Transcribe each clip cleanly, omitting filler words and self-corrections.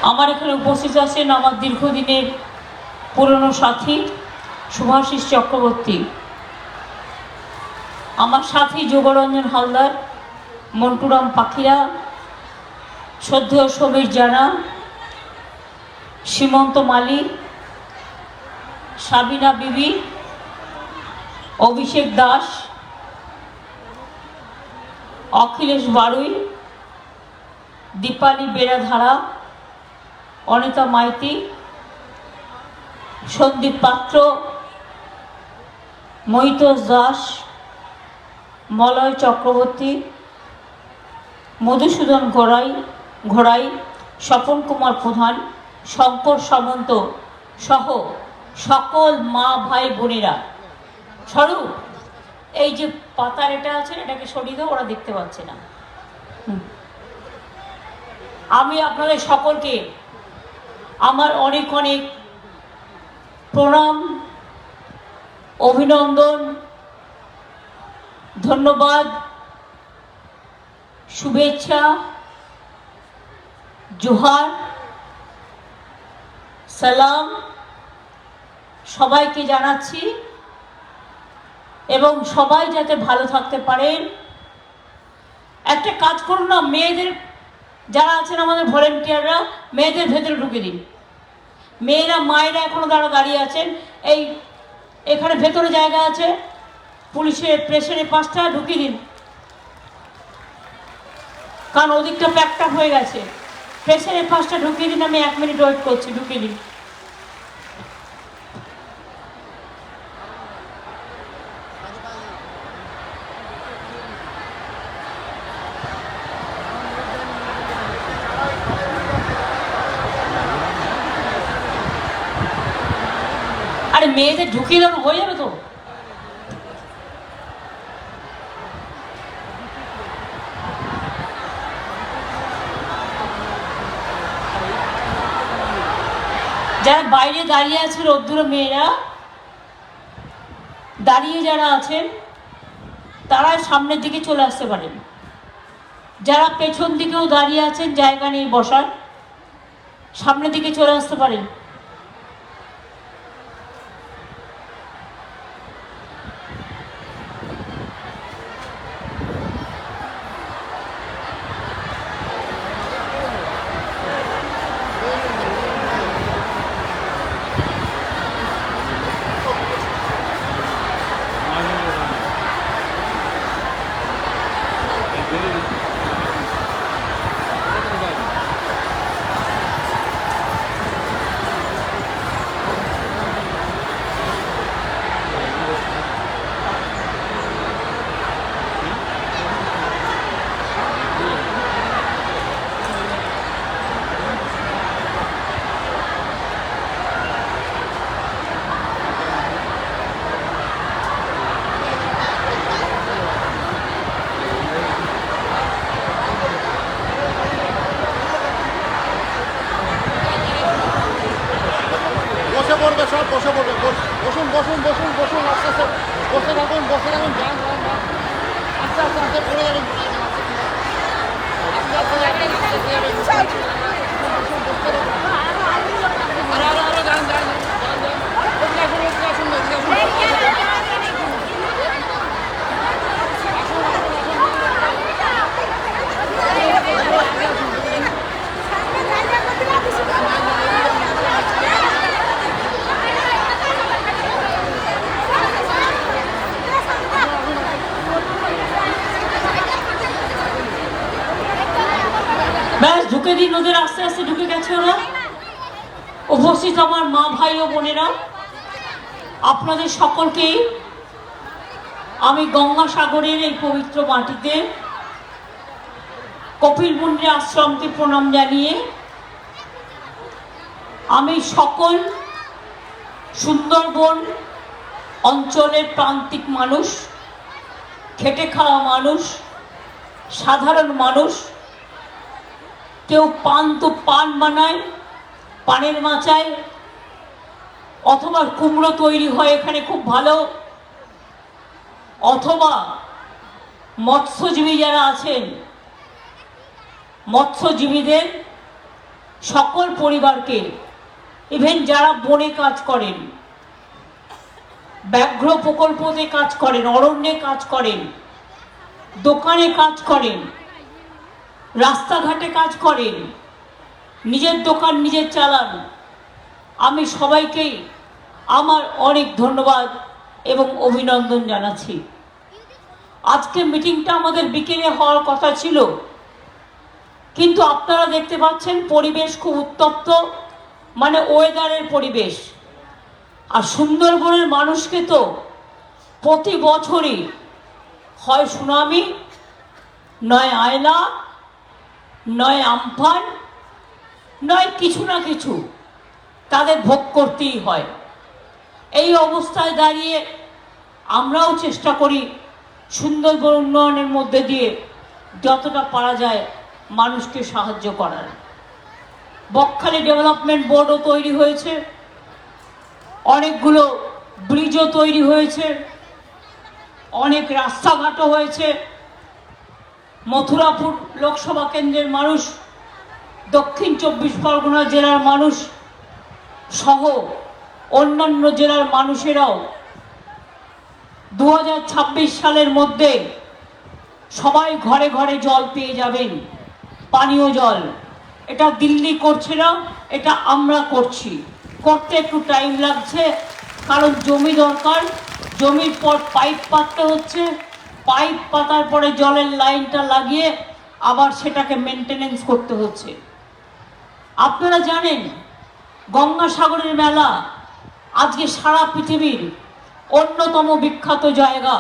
আমার এখানে উপস্থিত আছেন আমার দীর্ঘদিনের পুরনো সাথী শুভাশিস চক্রবর্তী, আমার সাথী যোগরঞ্জন হালদার, মন্টুরাম পাখিরা, শ্রদ্ধেয় সমীর জানা, সীমন্ত মালি, সাবিনা বিবি, অভিষেক দাস, অখিলেশ বারুই, দীপালি বেড়াধারা, অনিতা মাইতি, সন্দীপ পাত্র, মহিতোষ দাস, মলয় চক্রবর্তী, মধুসূদন ঘোড়াই, স্বপন কুমার প্রধান, শঙ্কর সামন্ত সহ সকল মা ভাই বোনেরা। স্বরূপ, এই যে পাতার এটা আছে এটাকে সরিয়ে দাও, ওরা দেখতে পাচ্ছে না। আমি আপনাদের সকলকে আমার অনেক অনেক প্রণাম, অভিনন্দন, ধন্যবাদ, শুভেচ্ছা, জোহার, সালাম সবাইকে জানাচ্ছি এবং সবাই যাতে ভালো থাকতে পারেন। একটা কাজ করুন না, মেয়েদের যারা আছেন আমাদের ভলেন্টিয়াররা, মেয়েদের ভেতরে ঢুকে দিন। মেয়েরা মায়েরা এখনো দাঁড়িয়ে আছেন, এই এখানে ভেতরে জায়গা আছে, পুলিশের প্রেশারের পাশটা ঢুকিয়ে দিন, কারণ ওদিকটা প্যাকড আপ হয়ে গেছে। প্রেশারের পাশটা ঢুকিয়ে দিন, আমি 1 মিনিট ওয়েট করছি, ঢুকিয়ে দিন। আরে মেয়েদের ঢুকিয়ে দেবো, হয়ে যাবে তো। যারা বাইরে দাঁড়িয়ে আছে রোদ্দুরে, মেয়েরা দাঁড়িয়ে যারা আছেন তারা সামনের দিকে চলে আসতে পারেন। যারা পেছন দিকেও দাঁড়িয়ে আছেন, জায়গা নেই বসার, সামনের দিকে চলে আসতে পারেন। সব বসে পড়বে, বসুন বসুন বসুন বসুন, আস্তে আস্তে বসে থাকুন, বসে থাকুন, যান যান যান, আস্তে আস্তে আস্তে পড়ে যাবেন, আস্তে আস্তে যাবেন, আস্তে আস্তে যাবেন, বসুন বসতে থাকুন, আরো যান যান যান যান, এদিকে আসুন, এদিকে আসুন, এদিকে আসুন, ব্যাস ঢুকে দিন, ওদের আস্তে আস্তে ঢুকে গেছে ওরা। উপস্থিত আমার মা ভাই ও বোনেরা, আপনাদের সকলকেই আমি গঙ্গাসাগরের এই পবিত্র মাটিতে কপিল মুনির আশ্রমকে প্রণাম জানিয়ে আমি সকল সুন্দরবন অঞ্চলের প্রান্তিক মানুষ, খেটে খাওয়া মানুষ, সাধারণ মানুষ, কেউ পান তো পান বানায়, পানের মাচায়, অথবা কুমড়ো তৈরি হয় এখানে খুব ভালো, অথবা মৎস্যজীবী যারা আছেন, মৎস্যজীবীদের সকল পরিবারকে, ইভেন যারা বনে কাজ করেন, ব্যাঘ্র প্রকল্পতে কাজ করেন, অরণ্যে কাজ করেন, দোকানে কাজ করেন, রাস্তাঘাটে কাজ করেন, নিজের দোকান নিজের চালান, আমি সবাইকেই আমার অনেক ধন্যবাদ এবং অভিনন্দন জানাচ্ছি। আজকে মিটিংটা আমাদের বিকেলে হওয়ার কথা ছিল, কিন্তু আপনারা দেখতে পাচ্ছেন পরিবেশ খুব উত্তপ্ত, মানে ওয়েদারের পরিবেশ। আর সুন্দরবনের মানুষকে তো প্রতি বছরই হয় সুনামি, নয় আয়লা, নয় আমফান, নয় কিছু না কিছু তাদের ভোগ করতেই হয়। এই অবস্থায় দাঁড়িয়ে আমরাও চেষ্টা করি সুন্দরবন উন্নয়নের মধ্যে দিয়ে যতটা পারা যায় মানুষকে সাহায্য করার। বকখালি ডেভেলপমেন্ট বোর্ডও তৈরি হয়েছে, অনেকগুলো ব্রিজও তৈরি হয়েছে, অনেক রাস্তাঘাটও হয়েছে। মথুরাপুর লোকসভা কেন্দ্রের মানুষ, দক্ষিণ 24 পরগনা জেলার মানুষ সহ অন্যান্য জেলার মানুষেরাও 2026 সালের মধ্যে সবাই ঘরে ঘরে জল পেয়ে যাবেন, পানীয় জল। এটা দিল্লি করছে না, এটা আমরা করছি। করতে একটু টাইম লাগছে, কারণ জমি দরকার, জমির পর পাইপ পাততে হচ্ছে, পাইপ পাতার পরে জলের লাইনটা লাগিয়ে আবার সেটাকে মেনটেনেন্স করতে হচ্ছে। আপনারা জানেন গঙ্গাসাগরের মেলা আজকে সারা পৃথিবীর অন্যতম বিখ্যাত জায়গা,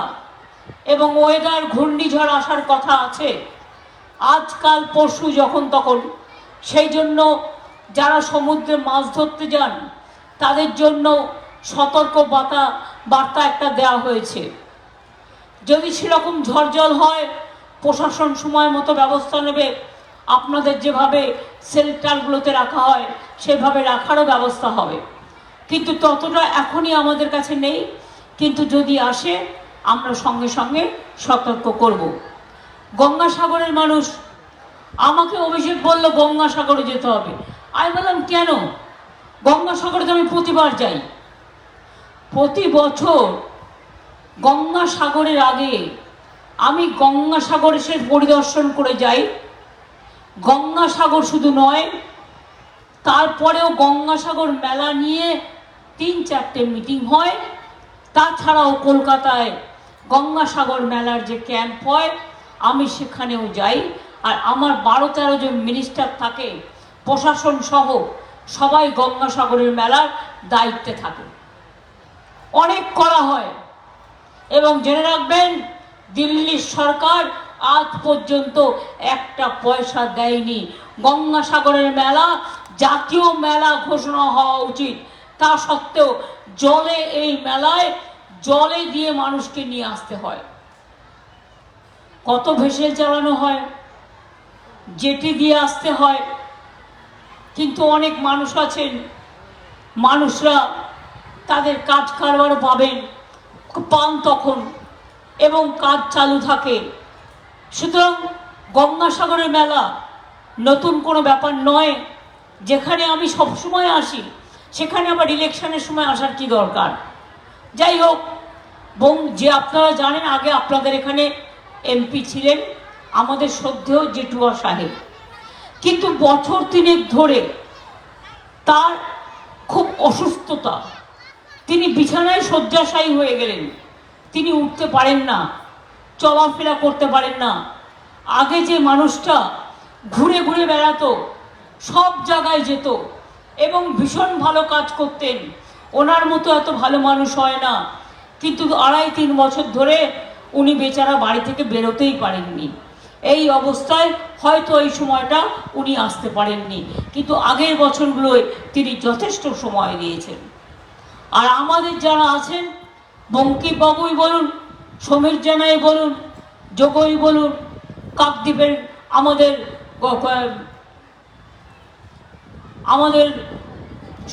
এবং ওয়েদার ঘূর্ণিঝড় আসার কথা আছে আজকাল পরশু যখন তখন। সেই জন্য যারা সমুদ্রে মাছ ধরতে যান তাদের জন্য সতর্ক বার্তা একটা দেওয়া হয়েছে। যদি সেরকম ঝড়জল হয় প্রশাসন সময় মতো ব্যবস্থা নেবে, আপনাদের যেভাবে শেল্টারগুলোতে রাখা হয় সেভাবে রাখারও ব্যবস্থা হবে। কিন্তু ততটা এখনই আমাদের কাছে নেই, কিন্তু যদি আসে আমরা সঙ্গে সঙ্গে সতর্ক করব। গঙ্গাসাগরের মানুষ আমাকে অভিষেক বলল গঙ্গাসাগরে যেতে হবে। আমি বললাম কেন? গঙ্গাসাগরে তো আমি প্রতিবার যাই, প্রতি বছর গঙ্গাসাগরের আগে আমি গঙ্গাসাগর এসে পরিদর্শন করে যাই। গঙ্গাসাগর শুধু নয়, তারপরেও গঙ্গাসাগর মেলা নিয়ে 3-4টে মিটিং হয়। তাছাড়াও কলকাতায় গঙ্গাসাগর মেলার যে ক্যাম্প হয় আমি সেখানেও যাই। আর আমার 12-13 জন মিনিস্টার থাকে, প্রশাসন সহ সবাই গঙ্গাসাগরের মেলার দায়িত্বে থাকে। অনেক করা হয়, এবং জেনে রাখবেন দিল্লির সরকার আজ পর্যন্ত একটা পয়সা দেয়নি। গঙ্গাসাগরের মেলা জাতীয় মেলা ঘোষণা হওয়া উচিত, তা সত্ত্বেও জলে এই মেলায় জলে দিয়ে মানুষকে নিয়ে আসতে হয়। কত ভেসেল চালানো হয়, জেটি দিয়ে আসতে হয়। কিন্তু অনেক মানুষ আছেন, মানুষরা তাদের কাজ কারবার পান তখন, এবং কাজ চালু থাকে। সুতরাং গঙ্গাসাগরের মেলা নতুন কোনো ব্যাপার নয়। যেখানে আমি সবসময় আসি সেখানে আবার ইলেকশনের সময় আসার কি দরকার? যাই হোক, যে আপনারা জানেন আগে আপনাদের এখানে এমপি ছিলেন আমাদের শ্রদ্ধেয় জেঠুয়া সাহেব, কিন্তু বছর 3 ধরে তার খুব অসুস্থতা, তিনি বিছানায় শয্যাশায়ী হয়ে গেলেন। তিনি উঠতে পারেন না, চলাফেরা করতে পারেন না। আগে যে মানুষটা ঘুরে ঘুরে বেড়াতো, সব জায়গায় যেত এবং ভীষণ ভালো কাজ করতেন, ওনার মতো এত ভালো মানুষ হয় না। কিন্তু 2.5-3 বছর ধরে উনি বেচারা বাড়ি থেকে বেরোতেই পারেননি। এই অবস্থায় হয়তো এই সময়টা উনি আসতে পারেননি, কিন্তু আগের বছরগুলোয় তিনি যথেষ্ট সময় দিয়েছেন। আর আমাদের যারা আছেন, বঙ্কিমবাবুই বলুন, সমীর জানাই বলুন, যোগই বলুন, কাকদ্বীপের আমাদের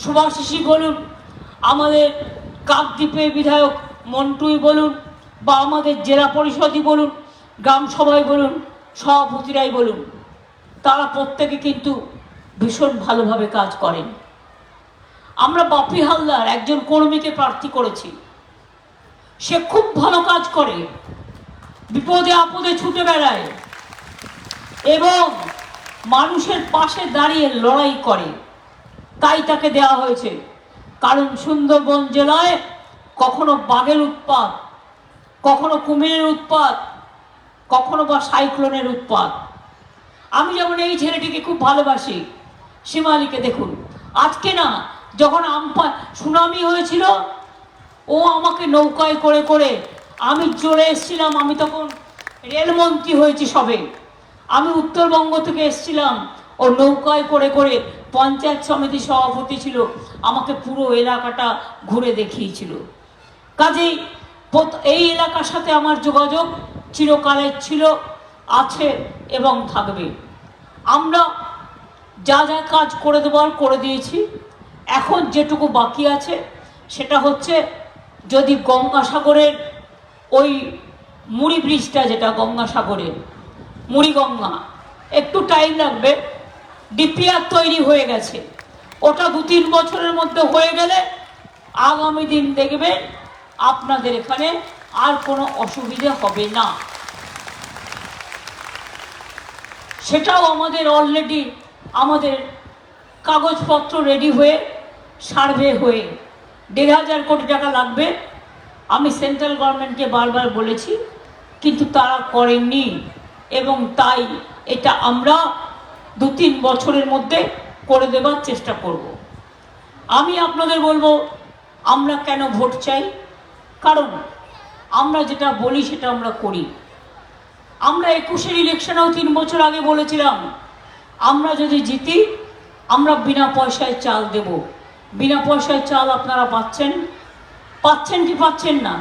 সুভাষিসি বলুন, আমাদের কাকদ্বীপের বিধায়ক মন্টুই বলুন, বা আমাদের জেলা পরিষদই বলুন, গ্রাম সভায় বলুন, সভাপতিরাই বলুন, তারা প্রত্যেকে কিন্তু ভীষণ ভালোভাবে কাজ করেন। আমরা বাপি হালদার একজন কর্মীকে প্রার্থী করেছি, সে খুব ভালো কাজ করে, বিপদে আপদে ছুটে বেড়ায় এবং মানুষের পাশে দাঁড়িয়ে লড়াই করে, তাই তাকে দেওয়া হয়েছে। কারণ সুন্দরবন জেলায় কখনো বাঘের উৎপাত, কখনো কুমিরের উৎপাত, কখনো বা সাইক্লোনের উৎপাত। আমি যেমন এই ছেলেটিকে খুব ভালোবাসি, শিমালিকে দেখুন, আজকে না, যখন সুনামি হয়েছিল ও আমাকে নৌকায় করে করে, আমি চলে এসেছিলাম, আমি তখন রেলমন্ত্রী হয়েছি সবে, আমি উত্তরবঙ্গ থেকে এসেছিলাম, ও নৌকায় করে করে, পঞ্চায়েত সমিতি সভাপতি ছিল, আমাকে পুরো এলাকাটা ঘুরে দেখিয়েছিল। কাজেই এই এলাকার সাথে আমার যোগাযোগ চিরকালের ছিল, আছে এবং থাকবে। আমরা যা যা কাজ করে দেওয়ার করে দিয়েছি। এখন যেটুকু বাকি আছে সেটা হচ্ছে, যদি গঙ্গাসাগরের ওই মুড়ি ব্রিজটা, যেটা গঙ্গাসাগরের মুড়িগঙ্গা, একটু টাইম লাগবে, ডিপিআর তৈরি হয়ে গেছে, ওটা 2-3 বছরের মধ্যে হয়ে গেলে আগামী দিন দেখবেন আপনাদের এখানে আর কোনো অসুবিধে হবে না। সেটাও আমাদের অলরেডি আমাদের কাগজপত্র রেডি হয়ে, সার্ভে হয়ে 1,500 কোটি টাকা লাগবে। আমি সেন্ট্রাল গভর্নমেন্টকে বারবার বলেছি, কিন্তু তারা করেননি, এবং তাই এটা আমরা 2-3 বছরের মধ্যে করে দেবার চেষ্টা করব। আমি আপনাদের বলবো, আমরা কেন ভোট চাই? কারণ আমরা যেটা বলি সেটা আমরা করি। আমরা 21-এর ইলেকশনেও 3 বছর আগে বলেছিলাম, আমরা যদি জিতি আমরা বিনা পয়সায় চাল দেব। বিনা পয়সায় চাল আপনারা পাচ্ছেন কি পাচ্ছেন না?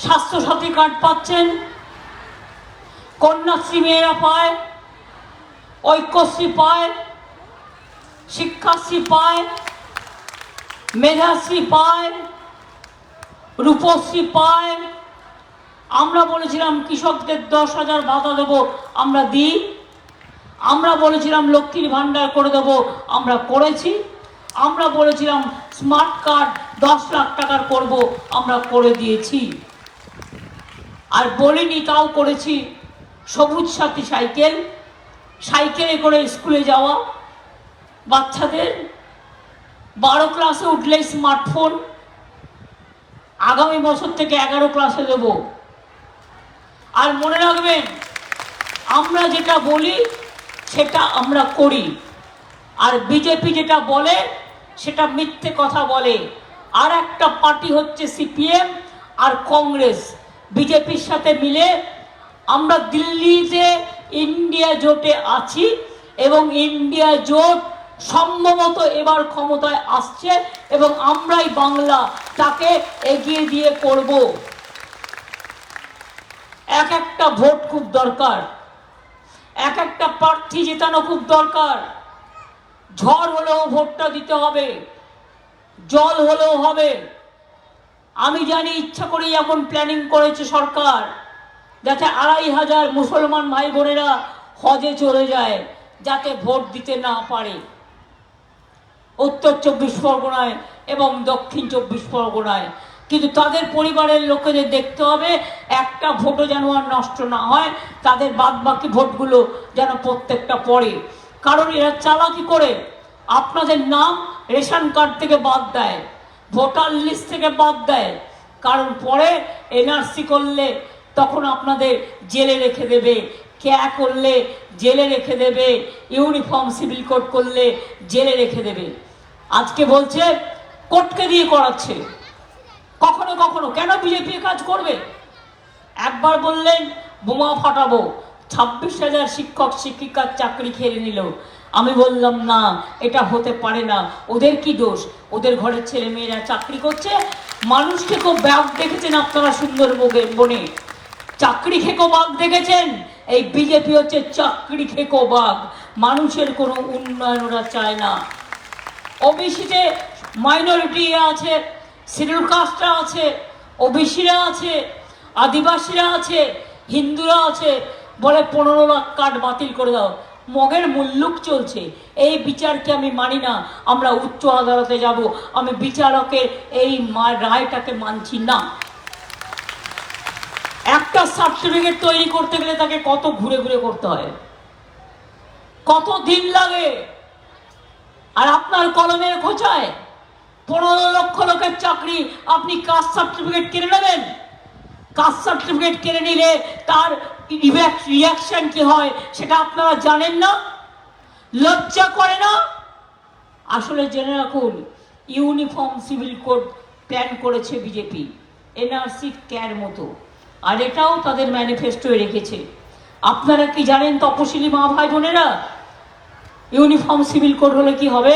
স্বাস্থ্যসাথী কার্ড পাচ্ছেন, কন্যাশ্রী মেয়েরা পায়, ঐক্যশ্রী পায়, শিক্ষাশ্রী পায়, মেধাশ্রী পায়, রূপশ্রী পায়। আমরা বলেছিলাম কৃষকদের 10,000 ভাতা দেবো, আমরা দিই। আমরা বলেছিলাম লক্ষ্মীর ভাণ্ডার করে দেবো, আমরা করেছি। আমরা বলেছিলাম স্মার্ট কার্ড 10 লাখ টাকার করব, আমরা করে দিয়েছি। আর বলিনি, তাও করেছি, সবুজ সাথী সাইকেলে করে স্কুলে যাওয়া বাচ্চাদের, 12 ক্লাসে উঠলেই স্মার্টফোন, আগামী বছর থেকে 11 ক্লাসে দেব। আর মনে রাখবেন, আমরা যেটা বলি সেটা আমরা করি, আর বিজেপি যেটা বলে সেটা মিথ্যে কথা বলে। আর একটা পার্টি হচ্ছে সিপিএম আর কংগ্রেস, বিজেপির সাথে মিলে আমরা দিল্লিতে ইন্ডিয়া জোটে আছি, এবং ইন্ডিয়া জোট সম্ভবত এবার ক্ষমতায় আসছে, এবং আমরাই বাংলা তাকে এগিয়ে দিয়ে করব। এক একটা ভোট খুব দরকার, এক একটা প্রার্থী জেতানো খুব দরকার। ঝড় হলেও ভোটটা দিতে হবে, জল হলেও হবে। আমি জানি ইচ্ছা করেই এমন প্ল্যানিং করেছে সরকার, যাতে 2,500 মুসলমান ভাই বোনেরা হজে চলে যায়, যাতে ভোট দিতে না পারে উত্তর 24 পরগনায় এবং দক্ষিণ 24 পরগনায়। কিন্তু তাদের পরিবারের লোকেদের দেখতে হবে একটা ভোটও যেন আর নষ্ট না হয়, তাদের বাদবাকি ভোটগুলো যেন প্রত্যেকটা পড়ে। কারণ এরা চালাকি করে আপনাদের নাম রেশন কার্ড থেকে বাদ দেয়, ভোটার লিস্ট থেকে বাদ দেয়, কারণ পরে এনআরসি করলে তখন আপনাদের জেলে রেখে দেবে, ক্যা করলে জেলে রেখে দেবে, ইউনিফর্ম সিভিল কোড করলে জেলে রেখে দেবে। আজকে বলছে কোর্টকে দিয়ে করাচ্ছে, কখনো কখনো কেন বিজেপি কাজ করবে? একবার বললেন বোমা ফাটাবো, 26,000 শিক্ষক শিক্ষিকার চাকরি খেয়ে নিল। আমি বললাম না, এটা হতে পারে না। ওদের কি দোষ? ওদের ঘরের ছেলে মেয়েরা চাকরি করছে। মানুষ খেকো বাঘ দেখেছেন আপনারা সুন্দরবনে? চাকরি খেকো বাঘ দেখেছেন? এই বিজেপি হচ্ছে চাকরি খেকো বাঘ, মানুষের কোনো উন্নয়ন ওরা চায় না। ওবিসিতে মাইনরিটি আছে, শিডিউল কাস্টরা আছে, ওবিসিরা আছে, আদিবাসীরা আছে, হিন্দুরা আছে। বলে 15 লাখ কার্ড বাতিল করে দাও। মগের মুল্লুক চলছে। এই বিচারকে আমি মানি না। আমরা উচ্চ আদালতে যাব। আমি বিচারকের এই রায়টাকে মানছি না। একটা সার্টিফিকেট তৈরি করতে গেলে তাকে কত ঘুরে ঘুরে করতে হয়, কত দিন লাগে। আর আপনার কলমের খোঁচায় 15 লক্ষ লোকের চাকরি আপনি কাস্ট সার্টিফিকেট কিনে নেবেন। কাস্ট সার্টিফিকেট কিনে নিলে তার রিয়াকশন কি হয় সেটা আপনারা জানেন না? লজ্জা করে না? আসলে জেনে রাখুন, ইউনিফর্ম সিভিল কোড প্ল্যান করেছে বিজেপি, এনআরসি ক্যার মতো, আর এটাও তাদের ম্যানিফেস্টোয় রেখেছে। আপনারা কি জানেন তপশিলি মা ভাই বোনেরা, ইউনিফর্ম সিভিল কোড হলে কি হবে?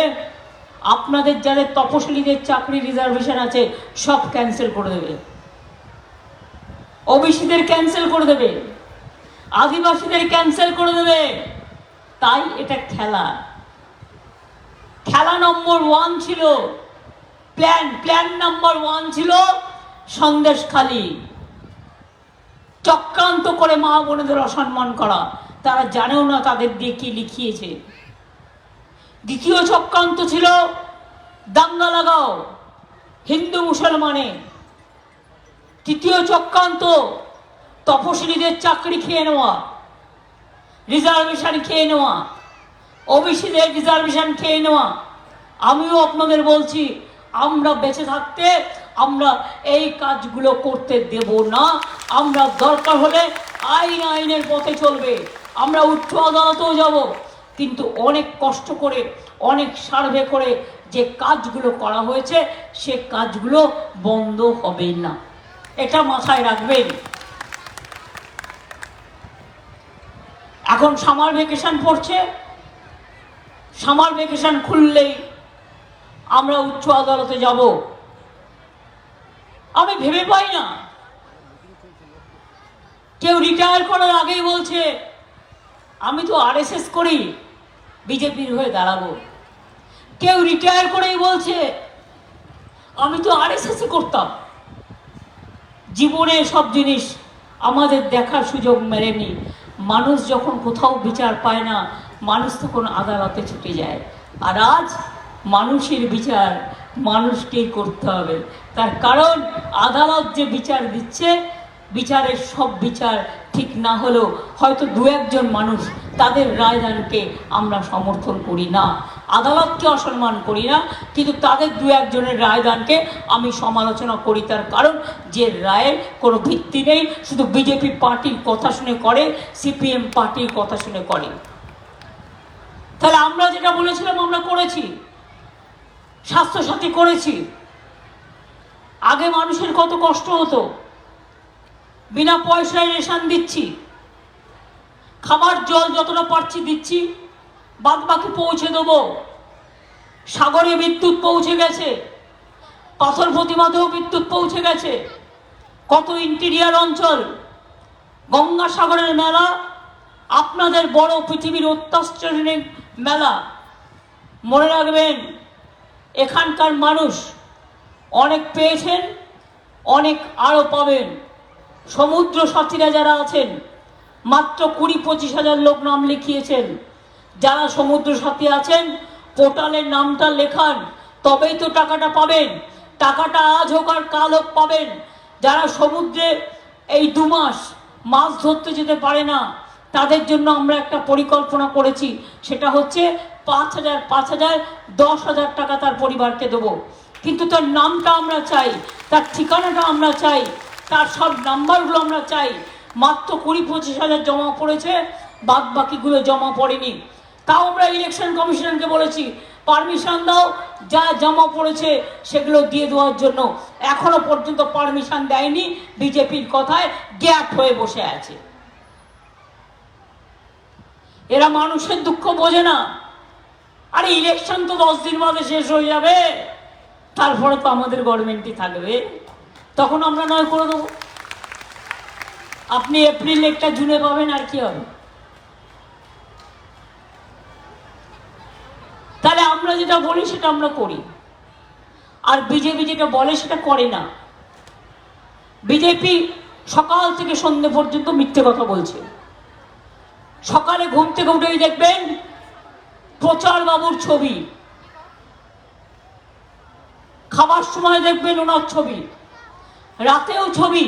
আপনাদের যাদের তপশিলীদের চাকরি রিজার্ভেশন আছে সব ক্যান্সেল করে দেবে, ওবিসিদের ক্যান্সেল করে দেবে, আদিবাসীদের ক্যান্সেল করে দেবে। তাই এটা খেলা। খেলা নম্বর 1 ছিল প্ল্যান নাম্বার 1 ছিল সন্দেশখালি, চক্রান্ত করে মা বোনেদের অসম্মান করা। তারা জানেও না তাদের দিয়ে কি লিখিয়েছে। দ্বিতীয় চক্রান্ত ছিল দাঙ্গা লাগাও হিন্দু মুসলমানে। তৃতীয় চক্রান্ত তপশিলীদের চাকরি খেয়ে নেওয়া, রিজার্ভেশন খেয়ে নেওয়া, ওবিসিদের রিজার্ভেশন খেয়ে নেওয়া। আমিও আপনাদের বলছি, আমরা বেঁচে থাকতে আমরা এই কাজগুলো করতে দেব না। আমরা দরকার হলে আইনের পথে চলবে, আমরা উচ্চ আদালতেও যাব, কিন্তু অনেক কষ্ট করে, অনেক সার্ভে করে যে কাজগুলো করা হয়েছে সে কাজগুলো বন্ধ হবে না, এটা মাথায় রাখবেন। এখন সামার ভ্যাকেশন পড়ছে, সামার ভ্যাকেশন খুললেই আমরা উচ্চ আদালতে যাব। আমি ভেবে পাই না, কেউ রিটায়ার করার আগেই বলছে আমি তো আরএসএস করি, বিজেপির হয়ে দাঁড়াবো। কেউ রিটায়ার করেই বলছে আমি তো আরএসএস করতাম। জীবনে সব জিনিস আমাদের দেখার সুযোগ মেলেনি। মানুষ যখন কোথাও বিচার পায় না, মানুষ তখন আদালতে ছুটে যায়। আর আজ মানুষের বিচার মানুষকেই করতে হবে। তার কারণ আদালত যে বিচার দিচ্ছে, বিচারের সব বিচার ঠিক না হলেও হয়তো 2-1 মানুষ তাদের রায়দানকে আমরা সমর্থন করি না, আদালতকে অসম্মান করি না, কিন্তু তাদের 2-1 রায়দানকে আমি সমালোচনা করি। তার কারণ যে রায়ের কোনো ভিত্তি নেই, শুধু বিজেপি পার্টির কথা শুনে করে, সিপিএম পার্টির কথা শুনে করে। তাহলে আমরা যেটা বলেছিলাম আমরা করেছি, স্বাস্থ্যসাথী করেছি। আগে মানুষের কত কষ্ট হতো, বিনা পয়সায় রেশন দিচ্ছি, খাবার জল যতটা পারছি দিচ্ছি, বাদ বাকি পৌঁছে দেবো। সাগরে বিদ্যুৎ পৌঁছে গেছে, পাথর প্রতিমাতেও বিদ্যুৎ পৌঁছে গেছে। কত ইন্টেরিয়ার অঞ্চল, গঙ্গাসাগরের মেলা আপনাদের বড় পৃথিবীর অত্যাশ্চর্যজনক মেলা। মনে রাখবেন, এখানকার মানুষ অনেক পেয়েছেন, অনেক আরও পাবেন। সমুদ্র সাথীরা যারা আছেন, মাত্র 20-25 হাজার লোক নাম লিখিয়েছেন। যারা সমুদ্র সাথী আছেন পোর্টালের নামটা লেখান, তবেই তো টাকাটা পাবেন। টাকাটা আজ হোক আর কাল হোক পাবেন। যারা সমুদ্রে এই 2 মাস মাছ ধরতে যেতে পারে না, তাদের জন্য আমরা একটা পরিকল্পনা করেছি। সেটা হচ্ছে 5,000, 5,000, 10,000 টাকা তার পরিবারকে দেবো। কিন্তু তার নামটা আমরা চাই, তার ঠিকানাটা আমরা চাই, তার সব নাম্বারগুলো আমরা চাই। মাত্র 20-25 হাজার জমা পড়েছে, বাদ বাকিগুলো জমা পড়েনি। তাও আমরা ইলেকশন কমিশনকে বলেছি পারমিশন দাও, যা জমা পড়েছে সেগুলো দিয়ে দেওয়ার জন্য। এখনো পর্যন্ত পারমিশন দেয়নি, বিজেপির কথায় গ্যাপ হয়ে বসে আছে। এরা মানুষের দুঃখ বোঝে না। আরে ইলেকশন তো 10 দিন বাদে শেষ হয়ে যাবে, তারপরে তো আমাদের গভর্নমেন্টই থাকবে, তখন আমরা নয় করে দেবো। আপনি এপ্রিল একটা জুনে পাবেন, আর কি হবে? তাহলে আমরা যেটা বলি সেটা আমরা করি, আর বিজেপি যেটা বলে সেটা করে না। বিজেপি সকাল থেকে সন্ধ্যে পর্যন্ত মিথ্যে কথা বলছে। সকালে ঘুম থেকে উঠেই দেখবেন প্রচার বাবুর ছবি, খাবার সময় দেখবেন ওনার ছবি, রাতেও ছবি,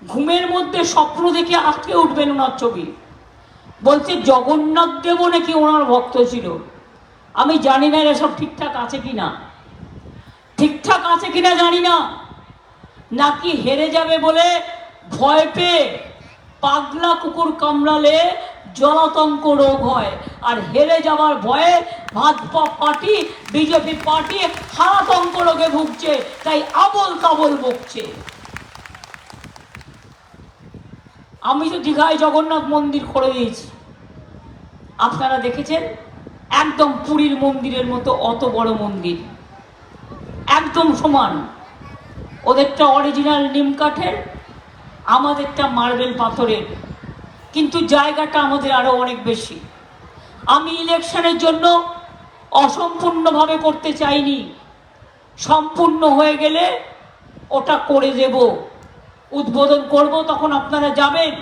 ঘুমের মধ্যে স্বপ্ন দেখে আটকে উঠবেন ওনার ছবি। বলছে জগন্নাথ দেবও নাকি ওনার ভক্ত ছিল। আমি জানি না এসব ঠিকঠাক আছে কিনা, ঠিকঠাক আছে কিনা জানি না। নাকি হেরে যাবে বলে ভয় পেয়ে পাগলা কুকুর কামড়ালে জলাতঙ্ক রোগ হয়, আর হেরে যাওয়ার ভয়ে ভাজপা পার্টি, বিজেপি পার্টি হারাতঙ্ক রোগে ভুগছে, তাই আবল তাবল বকছে। আমি তো দীঘায় জগন্নাথ মন্দির করে দিয়েছি, আপনারা দেখেছেন, একদম পুরীর মন্দিরের মতো অত বড় মন্দির, একদম সমান। ওদেরটা অরিজিনাল নিম কাঠের, আমাদেরটা মার্বেল পাথরের, কিন্তু জায়গাটা আমাদের আরো অনেক বেশি। আমি ইলেকশনের জন্য অসম্পূর্ণভাবে করতে চাইনি, সম্পূর্ণ হয়ে গেলে ওটা করে দেব, উদ্বোধন করব, তখন আপনারা যাবেন,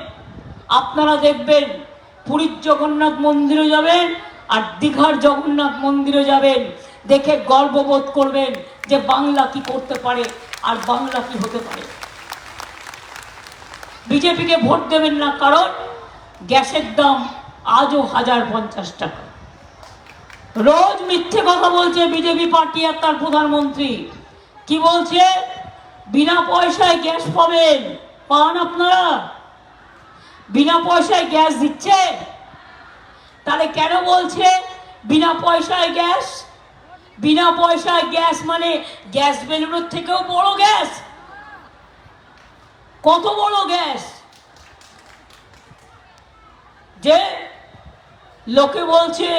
আপনারা দেখবেন পুরীর জগন্নাথ মন্দিরও যাবেন আর দীঘার জগন্নাথ মন্দিরও যাবেন, দেখে গর্ববোধ করবেন যে বাংলা কি করতে পারে আর বাংলা কি হতে পারে। বিজেপিকে ভোট দেবেন না, কারণ গ্যাসের দাম আজও 1050 টাকা। রোজ মিথ্যে কথা বলছে বিজেপি পার্টি আর তার প্রধানমন্ত্রী। কি বলছে? বিনা পয়সায় গ্যাস পাবেন। পান আপনারা? বিনা পয়সায় গ্যাস দিচ্ছে? তাহলে কেন বলছে বিনা পয়সায় গ্যাস? বিনা পয়সায় গ্যাস মানে গ্যাস বেলুনের থেকেও বড় গ্যাস। কত বড় গ্যাস যে লোকে বলছে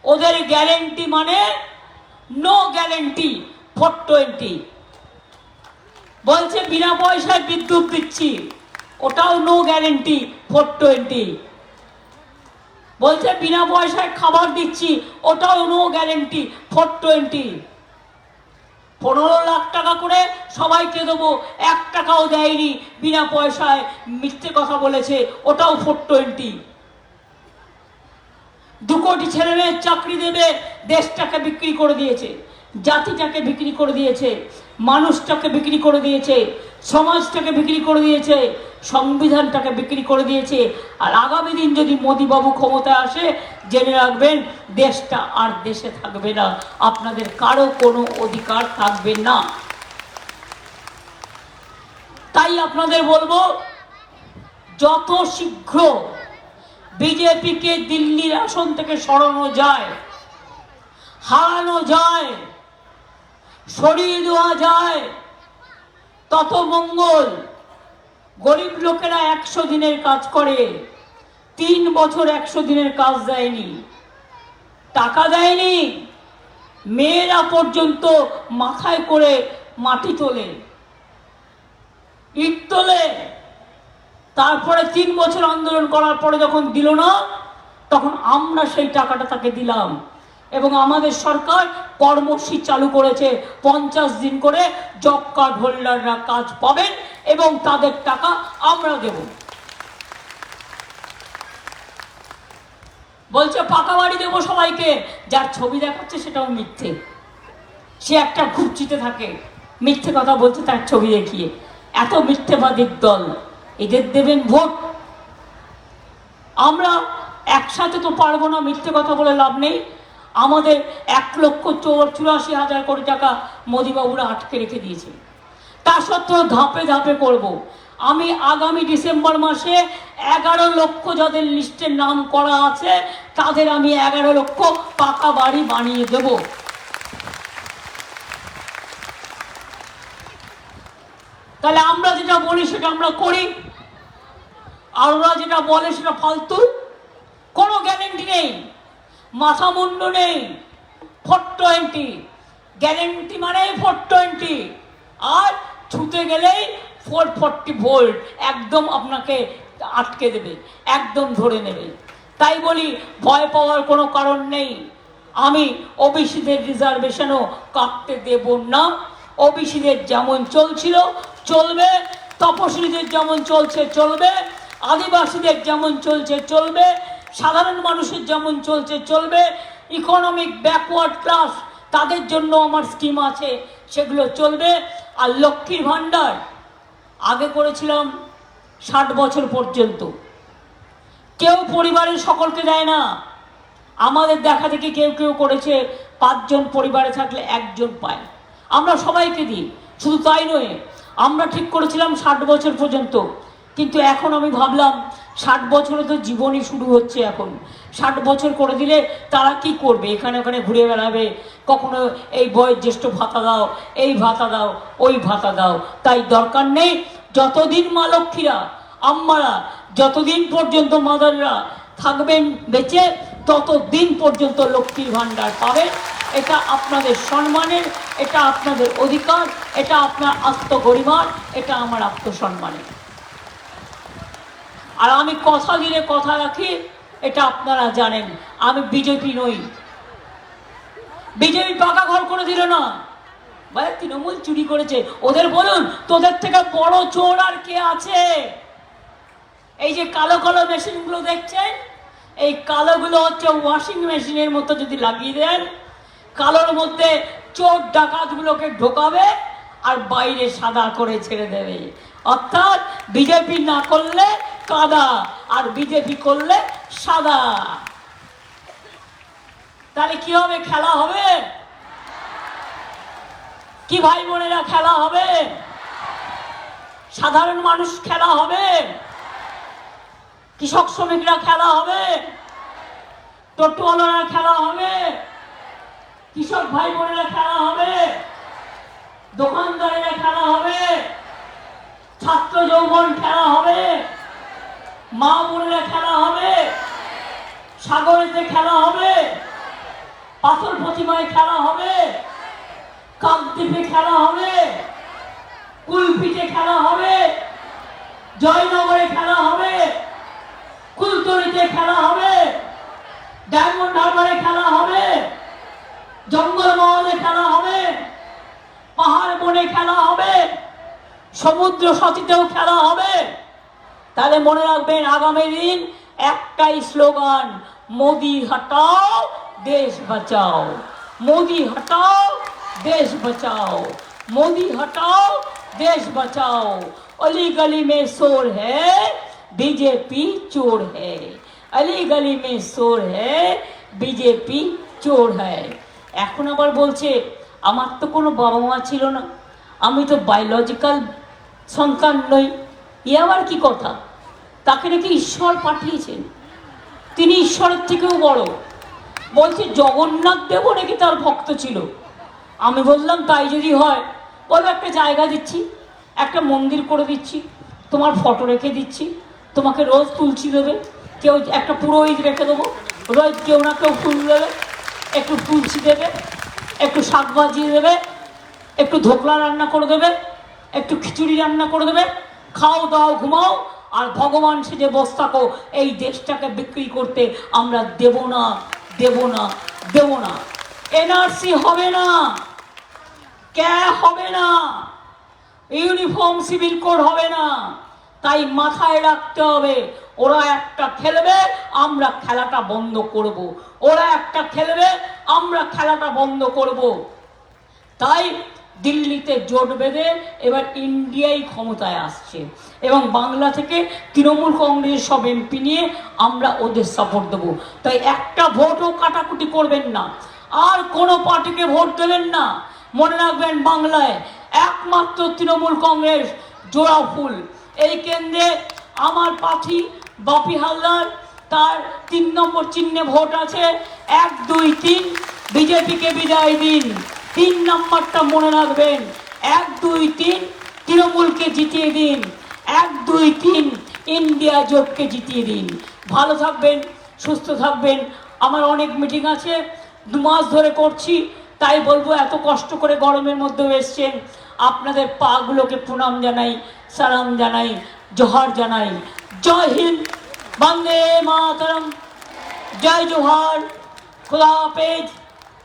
ওদের গ্যারেন্টি মানে নো গ্যারেন্টি 420। বলছে বিনা পয়সায় বিদ্যুৎ দিচ্ছি, ওটাও নো গ্যারেন্টি 420। বলছে বিনা পয়সায় খাবার দিচ্ছি, ওটাও নো গ্যারেন্টি 420। 15 লাখ টাকা করে সবাইকে দেবো, 1 টাকাও দেয়নি, বিনা পয়সায় মিথ্যে কথা বলেছে, ওটাও 420। 2 কোটি ছেলে মেয়ের চাকরি দেবে, দেশটাকে বিক্রি করে দিয়েছে, জাতিটাকে বিক্রি করে দিয়েছে, মানুষটাকে বিক্রি করে দিয়েছে, সমাজটাকে বিক্রি করে দিয়েছে, সংবিধানটাকে বিক্রি করে দিয়েছে। আর আগামী দিন যদি মোদিবাবু ক্ষমতায় আসে, জেনে রাখবেন দেশটা আর দেশে থাকবে না, আপনাদের কারো কোনো অধিকার থাকবে না। তাই আপনাদের বলবো, যত শীঘ্র বিজেপিকে দিল্লির আসন থেকে সরানো যায়, হারানো যায়, সরিয়ে দেওয়া যায়, তত মঙ্গল। গরিব লোকেরা 100 দিনের কাজ করে, 3 বছর 100 দিনের কাজ দেয়নি, টাকা দেয়নি, মেয়েরা পর্যন্ত মাথায় করে মাটি তোলে, ইট তোলে। তারপরে 3 বছর আন্দোলন করার পরে যখন দিল না, তখন আমরা সেই টাকাটা তাকে দিলাম, এবং আমাদের সরকার কর্মসূচি চালু করেছে, 50 দিন করে জব কার্ড হোল্ডাররা কাজ পাবেন এবং তাদের টাকা আমরা দেব। বলছে পাকা বাড়ি দেবো সবাইকে, যার ছবি দেখাচ্ছে সেটাও মিথ্যে। সে একটা ঘুপচিতে থাকে, মিথ্যে কথা বলছে তার ছবি দেখিয়ে। এত মিথ্যেবাদীর দল, এদের দেবেন ভোট? আমরা একসাথে তো পারবো না, মিথ্যে কথা বলে লাভ নেই। আমাদের 1,84,000 কোটি টাকা মোদিবাবুরা আটকে রেখে দিয়েছে, তা সত্ত্বেও ধাপে ধাপে করব। আমি আগামী ডিসেম্বর মাসে 11 লক্ষ যাদের লিস্টের নাম করা আছে, তাদের আমি 11 লক্ষ পাকা বাড়ি বানিয়ে দেব। তাহলে আমরা যেটা বলি সেটা আমরা করি, আর ওরা যেটা বলে সেটা ফালতু, কোনো গ্যারেন্টি নেই, মাথা মুন্ডু নেই। 420 গ্যারেন্টি মানে 420, আর ছুতে গেলেই 440 ভোল্ট একদম আপনাকে আটকে দেবে, একদম ধরে নেবে। তাই বলি ভয় পাওয়ার কোনো কারণ নেই। আমি ওবিসিদের রিজার্ভেশনও কাটতে দেব না। ওবিসিদের যেমন চলছিল চলবে, তপশিলীদের যেমন চলছে চলবে, আদিবাসীদের যেমন চলছে চলবে, সাধারণ মানুষের যেমন চলছে চলবে, ইকোনমিক ব্যাকওয়ার্ড ক্লাস তাদের জন্য আমার স্কিম আছে, সেগুলো চলবে। আর লক্ষ্মীর ভাণ্ডার আগে করেছিলাম 60 বছর পর্যন্ত, কেউ পরিবারের সকলকে দেয় না। আমাদের দেখা দেখি কেউ কেউ করেছে 5 জন পরিবারে থাকলে 1 জন পায়, আমরা সবাইকে দিই। শুধু তাই নয়, আমরা ঠিক করেছিলাম 60 বছর পর্যন্ত, কিন্তু এখন আমি ভাবলাম 60 বছরে তো জীবনই শুরু হচ্ছে। এখন 60 বছর করে দিলে তারা কি করবে? এখানে ওখানে ঘুরে বেড়াবে, কখনো এই বয়োজ্যেষ্ঠ ভাতা দাও, এই ভাতা দাও, ওই ভাতা দাও। তাই দরকার নেই। যতদিন মা লক্ষ্মীরা, আম্মারা, যতদিন পর্যন্ত মাদাররা থাকবেন বেঁচে, ততদিন পর্যন্ত লক্ষ্মীর ভাণ্ডার পাবেন। এটা আপনাদের সম্মানের, এটা আপনাদের অধিকার, এটা আপনার আত্মগরিমার, এটা আমার আত্মসম্মানের। আর আমি কথা দিলে কথা রাখি, এটা আপনারা জানেন। আমি বিজেপি নই। বিজেপি পাকা ঘর করে দিল না, ভাই তৃণমূল চুরি করেছে। ওদের বলুন, তোদের থেকে বড় চোর আর কে আছে? এই যে কালো কালো মেশিনগুলো দেখছেন, এই কালোগুলো হচ্ছে ওয়াশিং মেশিনের মতো যদি লাগিয়ে দেন, কালোর মধ্যে চোর ডাকাতগুলোকে ঢোকাবে আর বাইরে সাদা করে ছেড়ে দেবে। অর্থাৎ বিজেপি না করলে কাদা, আর বিজেপি করলে সাদা। তাহলে কি হবে? খেলা হবে কি ভাই বোনেরা? খেলা হবে? সাধারণ মানুষ খেলা হবে? কৃষক শ্রমিকরা খেলা হবে? টোটোওয়ালারা খেলা হবে? কৃষক ভাই বোনেরা খেলা হবে? দোকানদারেরা খেলা হবে? ছাত্র যৌবন খেলা হবে? মা বোনেরা খেলা হবে? সাগরেতে খেলা হবে? পাথর প্রতিমায় খেলা হবে? কাকদ্বীপে খেলা হবে? কুলপিতে খেলা হবে? জয়নগরে খেলা হবে? কুলতলিতে খেলা হবে? ডায়মন্ড হারবারে খেলা হবে? জঙ্গলমহলে খেলা হবে? পাহাড় বনে খেলা হবে? সমুদ্র সতীতেও খেলা হবে? তাহলে মনে রাখবেন, আগামী দিন একটাই স্লোগান, মোদি হটাও দেশ বাঁচাও, মোদি হটাও देश बचाओ, मोदी हटाओ देश बचाओ। अली गली में शोर है, बीजेपी चोर है। अली गली में शोर है, बीजेपी चोर है। এখন আবার বলছে আমার তো কোনো বাবা মা ছিল না, আমি তো বায়োলজিক্যাল সন্তান নই। এ আবার কি কথা? তাকে নাকি ঈশ্বর পাঠিয়েছেন, তিনি ঈশ্বরের থেকেও বড়। বলছে জগন্নাথ দেবও নাকি তার ভক্ত ছিল। আমি বললাম তাই যদি হয়, বলো একটা জায়গা দিচ্ছি, একটা মন্দির করে দিচ্ছি, তোমার ফটো রেখে দিচ্ছি, তোমাকে রোজ তুলসী দেবে, কেউ একটা পুরোহিত রেখে দেবো, রোজ কেউ না কেউ ফুল দেবে, একটু তুলসী দেবে, একটু শাক ভাজিয়ে দেবে, একটু ধোকলা রান্না করে দেবে, একটু খিচুড়ি রান্না করে দেবে, খাও দাও ঘুমাও, আর ভগবান সেজে বস থাকো। এই দেশটাকে বিক্রি করতে আমরা দেব না, দেব না, দেব না। এনআরসি হবে না, ক্যা হবে না, ইউনিফর্ম সিভিল কোড হবে না। তাই মাথায় রাখতে হবে, ওরা একটা খেলবে, আমরা খেলাটা বন্ধ করব। ওরা একটা খেলবে, আমরা খেলাটা বন্ধ করব। তাই দিল্লিতে জোট বেঁধে এবার ইন্ডিয়াই ক্ষমতায় আসছে, এবং বাংলা থেকে তৃণমূল কংগ্রেস সব এমপি নিয়ে আমরা ওদের সাপোর্ট দেবো। তাই একটা ভোটও কাটাকুটি করবেন না, আর কোনো পার্টিকে ভোট দেবেন না। মনে রাখবেন, বাংলায় একমাত্র তৃণমূল কংগ্রেস জোড়া ফুল। এই কেন্দ্রে আমার প্রার্থী বাপি হালদার, তার 3 নম্বর চিহ্নে ভোট আছে। 1, 2, 3 বিজেপিকে বিদায় দিন। 3 নম্বরটা মনে রাখবেন, 1, 2, 3 তৃণমূলকে জিতিয়ে দিন, 1, 2, 3 ইন্ডিয়া জোটকে জিতিয়ে দিন। ভালো থাকবেন, সুস্থ থাকবেন। আমার অনেক মিটিং আছে, 2 মাস ধরে করছি। তাই বলবো, এত কষ্ট করে গরমের মধ্যেও এসছেন, আপনাদের পাগুলোকে প্রণাম জানাই, সালাম জানাই, জোহার জানাই। জয় হিন্দ, বন্দে মাতরম, জয় জোহার, খোদা হাফেজ।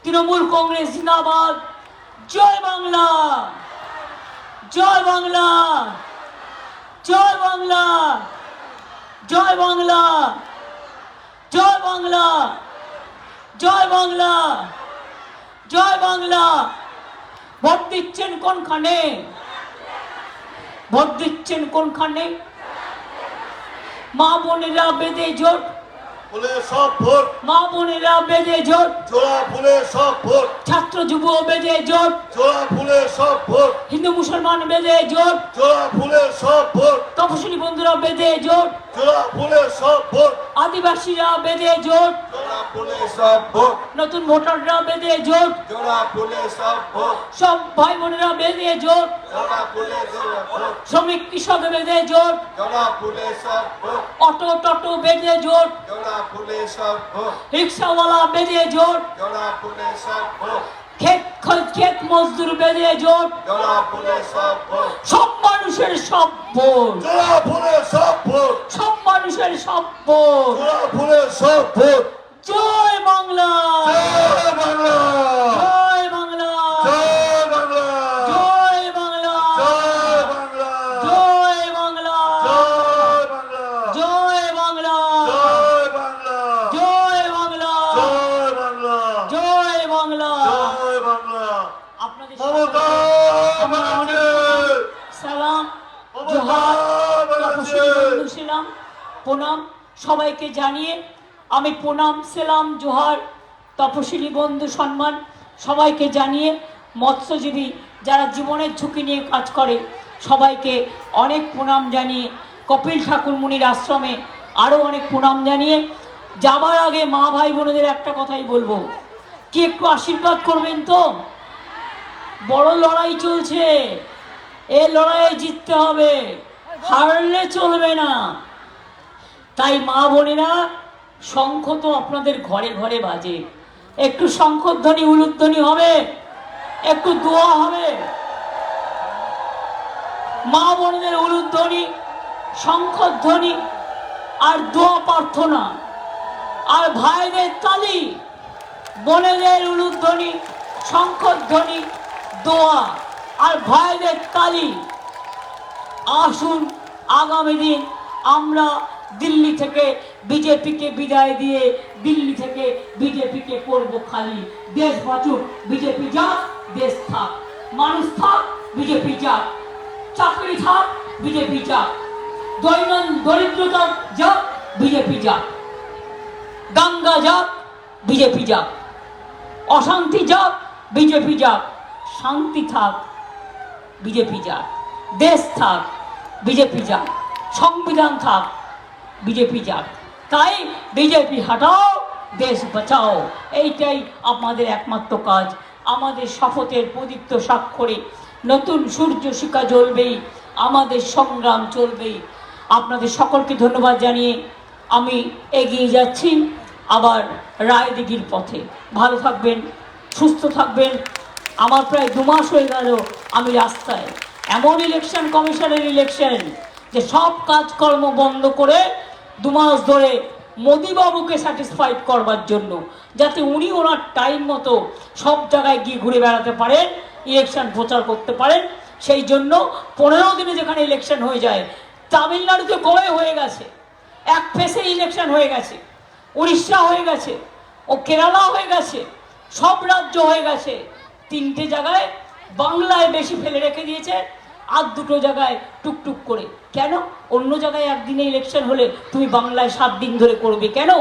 তৃণমূল কংগ্রেস জিন্দাবাদ। জয় বাংলা, জয় বাংলা, জয় বাংলা। জয় বাংলা, জয় বাংলা, জয় বাংলা, জয় বাংলা। ভোট দিচ্ছেন কোনখানে? ভোট দিচ্ছেন কোনখানে? মা বোনেরা বেঁধে জোট, ফুলে সব ভোট, মা বোনেরা বেঁধে জোট, জোড়া ফুলে সব ভোট, ছাত্র যুব বেঁধে জোট, জোড়া ফুলে সব ভোট, হিন্দু মুসলমান বেঁধে জোট, জোড়া ফুলে সব ভোট, তপশিলি বন্ধুরা বেঁধে জোট, জোড়া ফুলে সব ভোট, আদিবাসীরা বেঁধে জোট, জোড়া ফুলে সব ভোট, নতুন ভোটাররা বেঁধে জোট, জোড়া ফুলে সব ভোট, সব ভাই বোনেরা বেঁধে জোট, জোড়া ফুলে সব ভোট, শ্রমিক কৃষক বেঁধে জোট, জোড়া ফুলে সব ভোট, অটো টটো বেঁধে জোট, জোড়া ফুলে সব ভোট, রিক্সাওয়ালা বেঁধে জোট, জোড়া ফুলে সব ভোট, ক্ষেত মজদুর বেঁধে জোট, জোড়া ফুলে সব ভোট, সব মানুষের সব ভোট, জোড়া ফুলে সব ভোট, সব মানুষের সব ভোট। জোড়া ফুলে সব ভোট। জয় বাংলা, জয় বাংলা, জয় বাংলা, জয় বাংলা, জয় বাংলা, জয় বাংলা, জয় বাংলা, জয় বাংলা, জয় বাংলা, জয় বাংলা, জয় বাংলা, জয় বাংলা, জয় বাংলা। জয় বাংলা। আপনাদের মমতা ব্যানার্জি, সালাম, মমতা জোহার, ব্যানার্জি। তপশিলি বন্ধু ছিলাম, প্রণাম সবাইকে জানিয়ে আমি প্রণাম সেলাম জোহার তপশিলি বন্ধু সম্মান সবাইকে জানিয়ে মৎস্যজীবী যারা জীবনের ঝুঁকি নিয়ে কাজ করে সবাইকে অনেক প্রণাম জানিয়ে কপিল ঠাকুর মুনির আশ্রমে আরও অনেক প্রণাম জানিয়ে যাবার আগে মা ভাই বোনেদের একটা কথাই বলবো, কি একটু আশীর্বাদ করবেন তো? বড় লড়াই চলছে, এ লড়াইয়ে জিততে হবে, হারলে চলবে না। তাই মা বোনেরা, শঙ্খ তো আপনাদের ঘরে ঘরে বাজে, একটু শঙ্খধ্বনি উলুধ্বনি হবে, একটু দোয়া হবে। মা বোনেদের উলুধ্বনি, শঙ্খধ্বনি আর দোয়া প্রার্থনা, আর ভাইদের তালি, বোনেদের উলুধ্বনি, শঙ্খধ্বনি, দোয়া আর ভাইদের তালি। আসুন আগামী দিন আমরা দিল্লি থেকে বিজেপিকে বিদায় দিয়ে দিল্লি থেকে বিজেপিকে করবো খালি। দেশ বাঁচুক, বিজেপি যাক, দেশ থাক, মানুষ থাক, বিজেপি যাক, চাকরি থাক, বিজেপি যাক, দরিদ্রতা যাক, বিজেপি যাক, দাঙ্গা যাক, বিজেপি যাক, অশান্তি যাক, বিজেপি যাক, শান্তি থাক, বিজেপি যাক, দেশ থাক, বিজেপি যাক, সংবিধান থাক, বিজেপি যাক। তাই বিজেপি হটাও, দেশ বাঁচাও, এইটাই আমাদের একমাত্র কাজ। আমাদের শপথের প্রদীপ্ত স্বাক্ষরে নতুন সূর্য শিখা জ্বলবেই, আমাদের সংগ্রাম চলবেই। আপনাদের সকলকে ধন্যবাদ জানিয়ে আমি এগিয়ে যাচ্ছি আবার রায়দিঘির পথে। ভালো থাকবেন, সুস্থ থাকবেন। আমার প্রায় 2 মাস হয়ে গেল আমি রাস্তায়। এমন ইলেকশন কমিশনের ইলেকশন যে সব কাজকর্ম বন্ধ করে 2 মাস ধরে মোদিবাবুকে স্যাটিসফাইড করবার জন্য, যাতে উনি ওনার টাইম মতো সব জায়গায় গিয়ে ঘুরে বেড়াতে পারেন, ইলেকশন প্রচার করতে পারেন। সেই জন্য 15 দিনে যেখানে ইলেকশন হয়ে যায়, তামিলনাড়ুতে গয়ে হয়ে গেছে, এক ফেসে ইলেকশন হয়ে গেছে, উড়িষ্যা হয়ে গেছে, ও কেরালা হয়ে গেছে, সব রাজ্য হয়ে গেছে। 3টে জায়গায় বাংলায় বেশি ফেলে রেখে দিয়েছে, আর 2টো জায়গায় টুকটুক করে। কেন? অন্য জায়গায় একদিনে ইলেকশন হলে তুমি বাংলায় 7 দিন ধরে করবে কেন?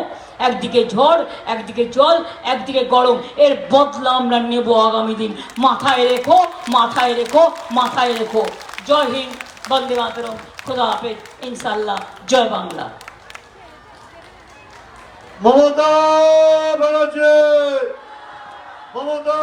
একদিকে ঝড়, একদিকে জল, একদিকে গরম, এর বদলা আমরা নেব আগামী দিন। মাথায় রেখো, মাথায় রেখো, মাথায় রেখো। জয় হিন্দ, বন্দে মাতরম, খোদা হাফেজ, ইনশাল্লাহ, জয় বাংলা। মমতা ব্যানার্জি, মমতা